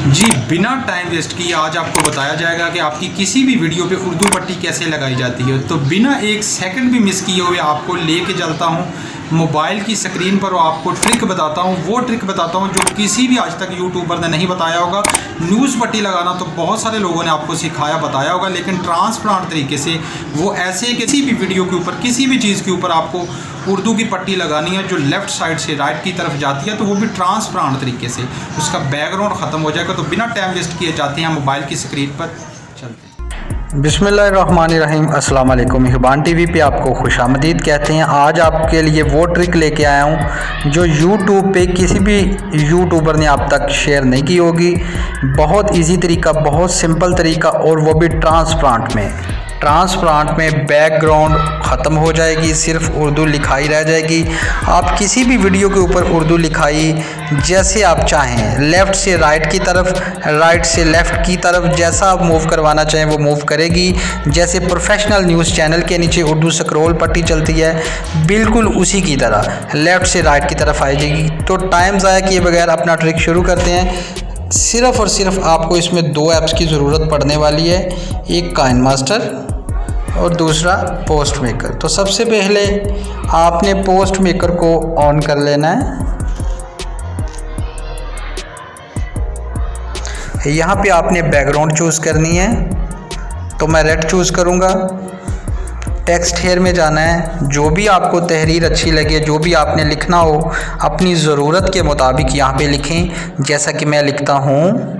जी बिना time waste किए आज आपको बताया जाएगा कि आपकी किसी भी वीडियो पे उर्दू पट्टी कैसे लगाई जाती है। तो बिना एक सेकंड भी मिस किए हुए आपको लेके चलता हूँ मोबाइल की स्क्रीन पर और आपको ट्रिक बताता हूँ, वो ट्रिक बताता हूँ जो किसी भी आज तक यूट्यूबर ने नहीं बताया होगा। न्यूज़ पट्टी लगाना तो बहुत सारे लोगों ने आपको सिखाया बताया होगा, लेकिन ट्रांसपेरेंट तरीके से वो ऐसे किसी भी वीडियो के ऊपर किसी भी चीज़ के ऊपर आपको उर्दू की पट्टी लगानी है जो लेफ़्ट साइड से राइट की तरफ जाती है, तो वो भी ट्रांसपेरेंट तरीके से उसका बैकग्राउंड ख़त्म हो जाएगा। तो बिना टाइम वेस्ट किए जाते हैं मोबाइल की स्क्रीन पर, चलते हैं। बिस्मिल्लाहिर्रहमानिर्रहीम। अस्सलाम वालेकुम। हिबान टीवी पे आपको खुशामदीद कहते हैं। आज आपके लिए वो ट्रिक लेके आया हूँ जो यूट्यूब पे किसी भी यूट्यूबर ने आप तक शेयर नहीं की होगी। बहुत इजी तरीका, बहुत सिंपल तरीका, और वो भी ट्रांसपेरेंट में बैकग्राउंड ख़त्म हो जाएगी, सिर्फ उर्दू लिखाई रह जाएगी। आप किसी भी वीडियो के ऊपर उर्दू लिखाई जैसे आप चाहें, लेफ़्ट से राइट की तरफ, राइट से लेफ़्ट की तरफ, जैसा आप मूव करवाना चाहें वो मूव करेगी। जैसे प्रोफेशनल न्यूज़ चैनल के नीचे उर्दू स्क्रॉल पट्टी चलती है, बिल्कुल उसी की तरह लेफ़्ट से राइट की तरफ आ जाएगी। तो टाइम ज़ाया किए बगैर अपना ट्रिक शुरू करते हैं। सिर्फ़ और सिर्फ आपको इसमें दो ऐप्स की ज़रूरत पड़ने वाली है, एक काइन मास्टर और दूसरा पोस्ट मेकर। तो सबसे पहले आपने पोस्ट मेकर को ऑन कर लेना है। यहाँ पे आपने बैकग्राउंड चूज़ करनी है, तो मैं रेड चूज़ करूँगा। टेक्स्ट हेयर में जाना है, जो भी आपको तहरीर अच्छी लगे, जो भी आपने लिखना हो अपनी ज़रूरत के मुताबिक यहाँ पे लिखें। जैसा कि मैं लिखता हूँ,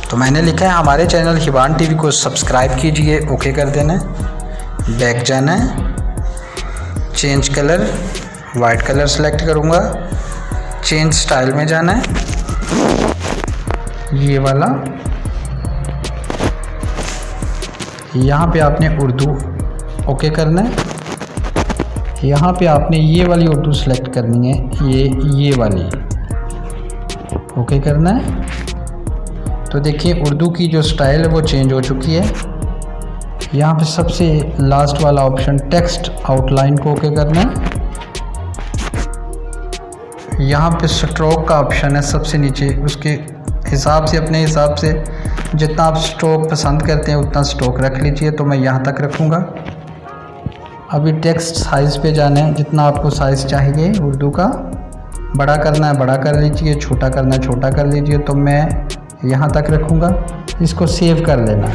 तो मैंने लिखा है हमारे चैनल हिबान टीवी को सब्सक्राइब कीजिए। ओके कर देना है, बैक जाना है, change colour white colour select करूँगा, चेंज स्टाइल में जाना है, ये वाला, यहाँ पे आपने उर्दू ओके करना है। यहाँ पे आपने ये वाली उर्दू सेलेक्ट करनी है, ये वाली ओके करना है। तो देखिए उर्दू की जो स्टाइल है वो चेंज हो चुकी है। यहाँ पे सबसे लास्ट वाला ऑप्शन टेक्स्ट आउटलाइन को ओके करना है। यहाँ पे स्ट्रोक का ऑप्शन है सबसे नीचे, उसके हिसाब से अपने हिसाब से जितना आप स्ट्रोक पसंद करते हैं उतना स्ट्रोक रख लीजिए। तो मैं यहाँ तक रखूँगा। अभी टेक्स्ट साइज़ पे जाना है, जितना आपको साइज़ चाहिए उर्दू का, बड़ा करना है बड़ा कर लीजिए, छोटा करना है छोटा कर लीजिए। तो मैं यहाँ तक रखूँगा, इसको सेव कर लेना।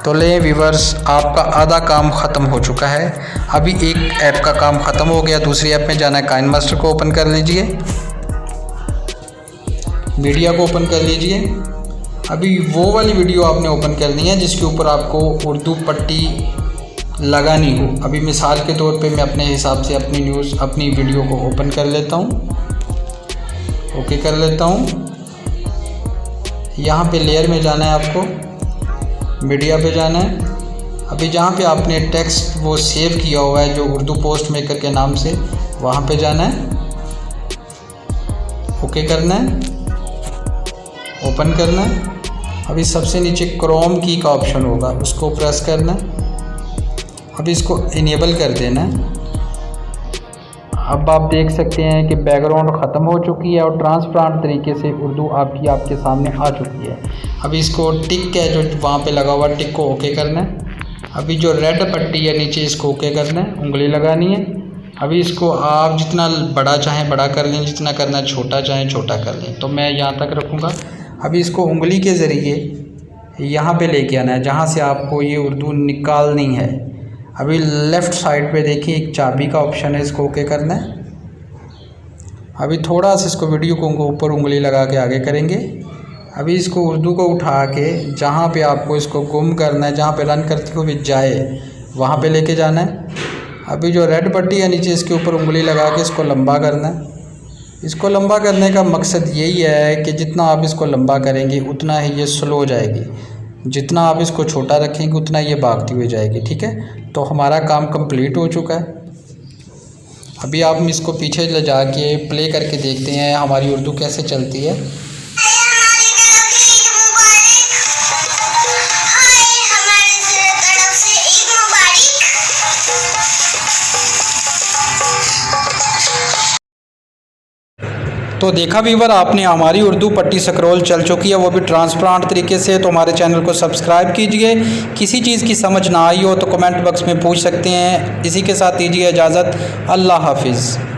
तो ले व्यूअर्स, आपका आधा काम ख़त्म हो चुका है। अभी एक ऐप का काम ख़त्म हो गया, दूसरी ऐप में जाना है। काइन मास्टर को ओपन कर लीजिए, मीडिया को ओपन कर लीजिए। अभी वो वाली वीडियो आपने ओपन करनी है जिसके ऊपर आपको उर्दू पट्टी लगानी हो। अभी मिसाल के तौर पे मैं अपने हिसाब से अपनी वीडियो को ओपन कर लेता हूँ, ओके कर लेता हूँ। यहाँ पे लेयर में जाना है, आपको मीडिया पे जाना है। अभी जहाँ पे आपने टेक्स्ट वो सेव किया हुआ है जो उर्दू पोस्ट मेकर के नाम से, वहाँ पे जाना है, ओके करना है, ओपन करना है। अभी सबसे नीचे क्रोम की का ऑप्शन होगा, उसको प्रेस करना है। अभी इसको इनेबल कर देना है। अब आप देख सकते हैं कि बैकग्राउंड ख़त्म हो चुकी है और ट्रांसपेरेंट तरीके से उर्दू आपके सामने आ चुकी है। अभी इसको टिक है जो वहाँ पे लगा हुआ, टिक को ओके करना है। अभी जो रेड पट्टी है नीचे, इसको ओके करना है, उंगली लगानी है। अभी इसको आप जितना बड़ा चाहें बड़ा कर लें, जितना करना छोटा चाहें छोटा कर लें। तो मैं यहाँ तक रखूँगा। अभी इसको उंगली के ज़रिए यहाँ पे लेके आना है जहाँ से आपको ये उर्दू निकालनी है। अभी लेफ़्ट साइड पे देखिए एक चाबी का ऑप्शन है, इसको ओके करना है। अभी थोड़ा सा इसको वीडियो को ऊपर उंगली लगा के आगे करेंगे। अभी इसको उर्दू को उठा के जहाँ पे आपको इसको गुम करना है, जहाँ पे रन करते हुए जाए वहाँ पे लेके जाना है। अभी जो रेड पट्टी है नीचे, इसके ऊपर उंगली लगा के इसको लंबा करना है। इसको लंबा करने का मकसद यही है कि जितना आप इसको लंबा करेंगे उतना ही ये स्लो हो जाएगी। जितना आप इसको छोटा रखेंगे उतना ये भागती हुई जाएगी। ठीक है, तो हमारा काम कंप्लीट हो चुका है। अभी आप इसको पीछे ले जाके प्ले करके देखते हैं हमारी उर्दू कैसे चलती है। तो देखा व्यूवर, आपने हमारी उर्दू पट्टी स्क्रॉल चल चुकी है, वो भी ट्रांसपेरेंट तरीके से। तो हमारे चैनल को सब्सक्राइब कीजिए। किसी चीज़ की समझ ना आई हो तो कमेंट बॉक्स में पूछ सकते हैं। इसी के साथ दीजिए इजाज़त। अल्लाह हाफिज़।